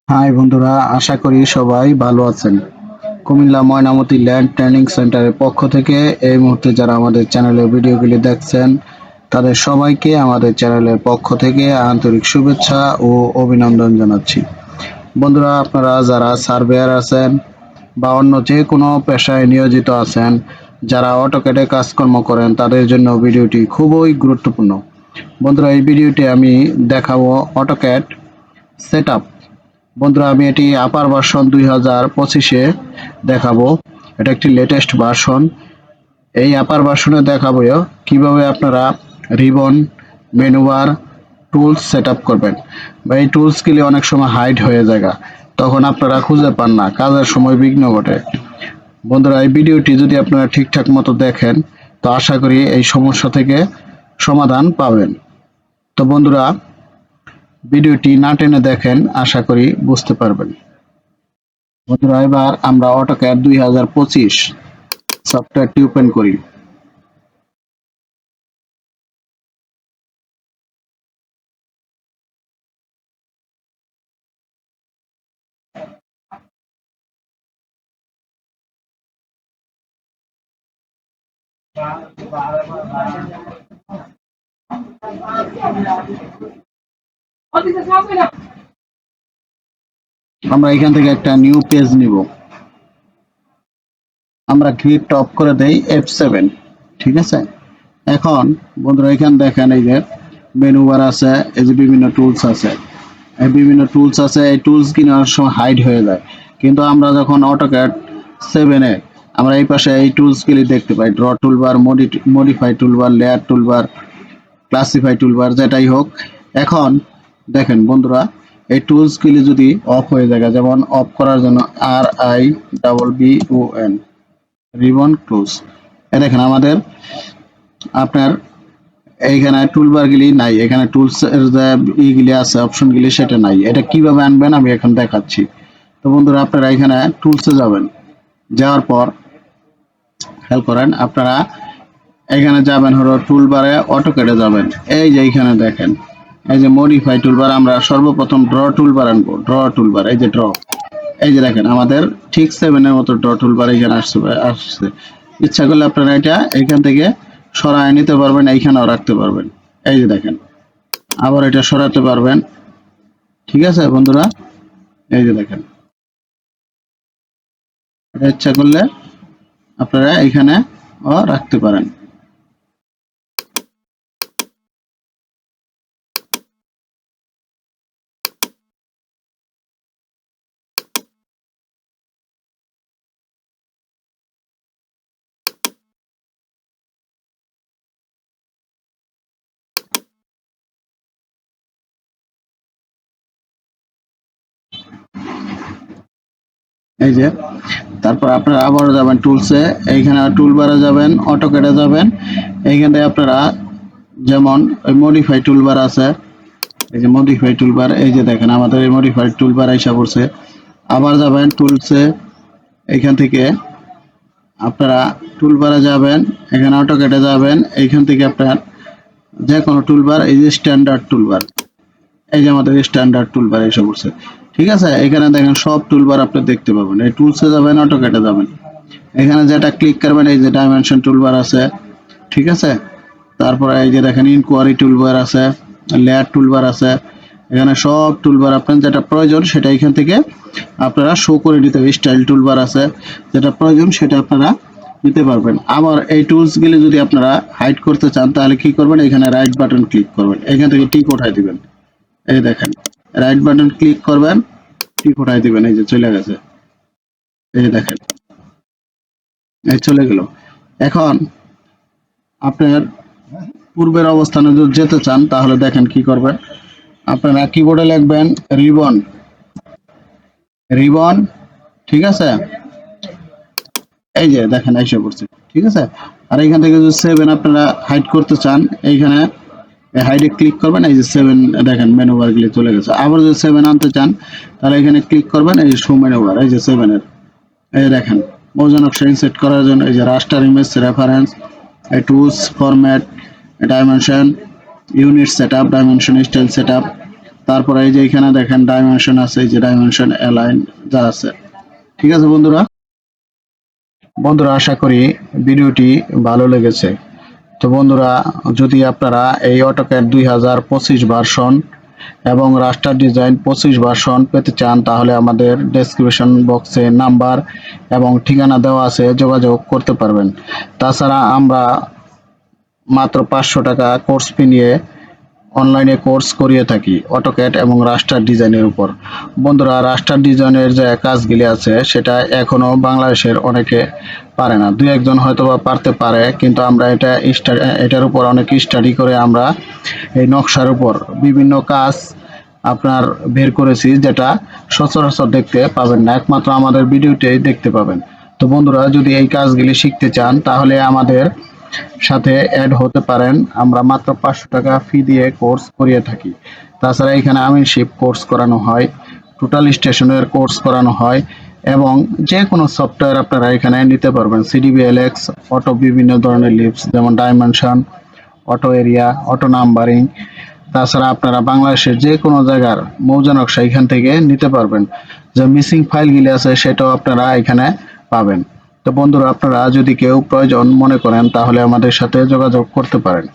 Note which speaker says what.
Speaker 1: High বন্ধুরা, আশা করি সবাই ভালো আছেন। কুমিল্লা ময়নামতি ল্যান্ড ট্রেনিং সেন্টারের পক্ষ থেকে এই মুহূর্তে যারা আমাদের চ্যানেলের ভিডিওগুলি দেখছেন তাদের সবাইকে আমাদের চ্যানেলের পক্ষ থেকে আন্তরিক শুভেচ্ছা ও অভিনন্দন জানাচ্ছি। বন্ধুরা, আপনারা যারা সার্ভেয়ার আছেন বা অন্য যে কোনো পেশায় নিয়োজিত আছেন, যারা অটোক্যাডে কাজকর্ম করেন তাদের জন্য ভিডিওটি খুবই গুরুত্বপূর্ণ। বন্ধুরা, এই ভিডিওটি আমি দেখাবো অটোক্যাড সেটআপ। বন্ধুরা, আমি এটি আপার ভার্সন 2025-এ দেখাবো। এটা একটি লেটেস্ট ভার্সন। এই আপার ভার্সনে দেখাবো কিভাবে আপনারা ribbon, menu bar, tools set up করবেন। বা এই টুলসগুলি অনেক সময় হাইড হয়ে যায়, তখন আপনারা খুঁজে পান না, কাজের সময় বিঘ্ন ঘটে। বন্ধুরা, এই ভিডিওটি যদি আপনারা ঠিকঠাক মতো দেখেন তো আশা করি এই সমস্যা থেকে সমাধান পাবেন। তো বন্ধুরা, ভিডিওটি না টেনে দেখেন, আশা করি বুঝতে পারবেন। বন্ধুরা, এবার আমরা অটোক্যাড 2025 সফটওয়্যারটি ওপেন করি। আমরা এখান থেকে একটা নিউ পেজ নিব। আমরা গ্রিড অফ করে দেই F7। ঠিক আছে। এখন বন্ধুরা, এখানে দেখেন এই যে মেনু বার আছে, এই যে বিভিন্ন টুলস আছে। এই টুলস কিনে অনেক সময় হাইড হয়ে যায়, কিন্তু আমরা যখন অটোক্যাড 7-এ আমরা এই পাশে এই টুলস গুলি দেখতে পাই। Draw toolbar, modify toolbar, layer toolbar, classify toolbar, যেটাই হোক। এখন দেখেন বন্ধুরা, এই টুলস গুলি যদি অফ হয়ে যায়, যেমন অফ করার জন্য RIBBON রিবন ক্লোজ, এ দেখেন আমাদের আপনার এইখানে টুলবার গুলি নাই, এখানে টুলস এর যে ইগুলি আছে, অপশন গুলি, সেটা নাই। এটা কিভাবে আনবেন আমি এখন দেখাচ্ছি। তো বন্ধুরা, আপনারা এখানে টুলসে যাবেন। যাওয়ার পর খেয়াল করেন, আপনারা এখানে যাবেন হলো টুলবারে, অটোক্যাডে যাবেন। এই যে এইখানে দেখেন, এই যে মডিফাই টুলবার, আমরা সর্বপ্রথম ড্র টুলবার আনবো। ড্র টুলবার, এই যে ড্র, এই যে দেখেন আমাদের ঠিক 7-এর মতো ড্র টুলবার এখানে আসছে। ইচ্ছা করলে আপনারা এটা এখান থেকে সরায় নিতে পারবেন, এইখানেও রাখতে পারবেন। এই যে দেখেন, আবার এটা সরাতে পারবেন। ঠিক আছে বন্ধুরা, এই যে দেখেন, এটা ইচ্ছা করলে আপনারা এইখানে রাখতে পারেন। এই যে, তারপর আপনারা আবারও যাবেন টুলসে, এইখানে টুলবারে যাবেন, অটোক্যাডে যাবেন। এইখানে আপনারা যেমন ওই মডিফাই টুলবার আছে, এই যে মডিফাই টুলবার, এই যে দেখেন আমাদের এই মডিফাই টুলবার আইসা পড়ছে। আবার যাবেন টুলসে, এইখান থেকে আপনারা টুলবারে যাবেন, এখানে অটোক্যাডে যাবেন। এইখান থেকে আপনার যে কোনো টুলবার, এই যে স্ট্যান্ডার্ড টুলবার, এই যে আমাদের স্ট্যান্ডার্ড টুলবার এসে পড়ছে। ঠিক আছে। এখানে দেখেন সব টুলবার আপনি দেখতে পাবেন। এই টুলসে যাবেন, অটোক্যাডে যাবেন, এখানে যেটা ক্লিক করবেন, এই যে ডাইমেনশন টুলবার আছে। ঠিক আছে। তারপরে এই যে দেখেন ইনকোয়ারি টুলবার আছে, লেয়ার টুলবার আছে। এখানে সব টুলবার আপনার যেটা প্রয়োজন সেটা এখান থেকে আপনারা শো করে নিতে হবে। স্টাইল টুলবার আছে, যেটা প্রয়োজন সেটা আপনারা নিতে পারবেন। আবার এই টুলস গুলি যদি আপনারা হাইড করতে চান তাহলে কি করবেন, এখানে রাইট বাটন ক্লিক করবেন, এখান থেকে টিক উঠাই দিবেন। এই দেখেন, রাইট বাটন ক্লিক করবেন, টিক উঠাই দিবেন, এই যে চলে গেছে। এই যে দেখেন, এই চলে গেল। এখন আপনার পূর্বের অবস্থানে যদি যেতে চান তাহলে দেখেন কি করবেন, আপনারা কিবোর্ডে লিখবেন রিবন, রিবন। ঠিক আছে। এই যে দেখেন এসে পড়ছে। ঠিক আছে। আর এখান থেকে যদি 7 আপনারা হাইড করতে চান, এইখানে হাইডে ক্লিক করবেন, এই যে 7 দেখেন মেনু বার গুলি চলে গেছে। আবার যদি 7 আনতে চান তাহলে এখানে ক্লিক করবেন, এই যে শো মেনু বার, এই যে 7 এর, এই দেখেন ওজন অপশন সেট করার জন্য এই যে raster image reference, tools, format, dimension, unit setup, dimension, style setup, তারপরে এই যে এখানে দেখেন ডাইমেনশন আছে, এই যে ডাইমেনশন অ্যালাইন যা আছে। ঠিক আছে বন্ধুরা, আশা করি ভিডিওটি ভালো লেগেছে। তো বন্ধুরা, যদি আপনারা এই অটোক্যাড 2025 ভার্সন এবং রাস্টার ডিজাইন 25 ভার্সন পেতে চান, তাহলে আমাদের ডেসক্রিপশন বক্সে নাম্বার এবং ঠিকানা দেওয়া আছে, যোগাযোগ করতে পারবেন। তাছাড়া আমরা মাত্র 500 টাকা কোর্স ফি নিয়ে অনলাইনে কোর্স করিয়ে থাকি অটোক্যাড এবং রাস্টার ডিজাইনের উপর। বন্ধুরা, রাস্টার ডিজাইনের যে কাজগুলি আছে সেটা এখনো বাংলাদেশের অনেকে পারে না, দুই একজন হয়তো বা পারতে পারে, কিন্তু আমরা এটার উপর অনেক স্টাডি করে আমরা এই নকশার উপর বিভিন্ন কাজ আপনার বের করেছি, যেটা সচরাচর দেখতে পাবেন না, একমাত্র আমাদের ভিডিওতেই দেখতে পাবেন। তো বন্ধুরা, যদি এই কাজগুলি শিখতে চান তাহলে আমাদের সাথে অ্যাড হতে পারেন। আমরা মাত্র 500 টাকা ফি দিয়ে কোর্স করিয়ে থাকি। তাছাড়া এখানে আমিনশিপ কোর্স করানো হয়, টোটাল স্টেশনের কোর্স করানো হয় এবং যে কোনো সফটওয়্যার আপনারা এখানে নিতে পারবেন। সিডিবিএলএক্স, অটো বিভিন্ন ধরনের লিপস যেমন dimension, auto area, auto numbering. তাছাড়া আপনারা বাংলাদেশের যে কোনো জায়গার মৌজা নকশা এখান থেকে নিতে পারবেন। যে মিসিং ফাইলগুলি আছে সেটাও আপনারা এখানে পাবেন। তো বন্ধুরা, আপনারা যদি কেউ প্রয়োজন মনে করেন তাহলে আমাদের সাথে যোগাযোগ করতে পারেন।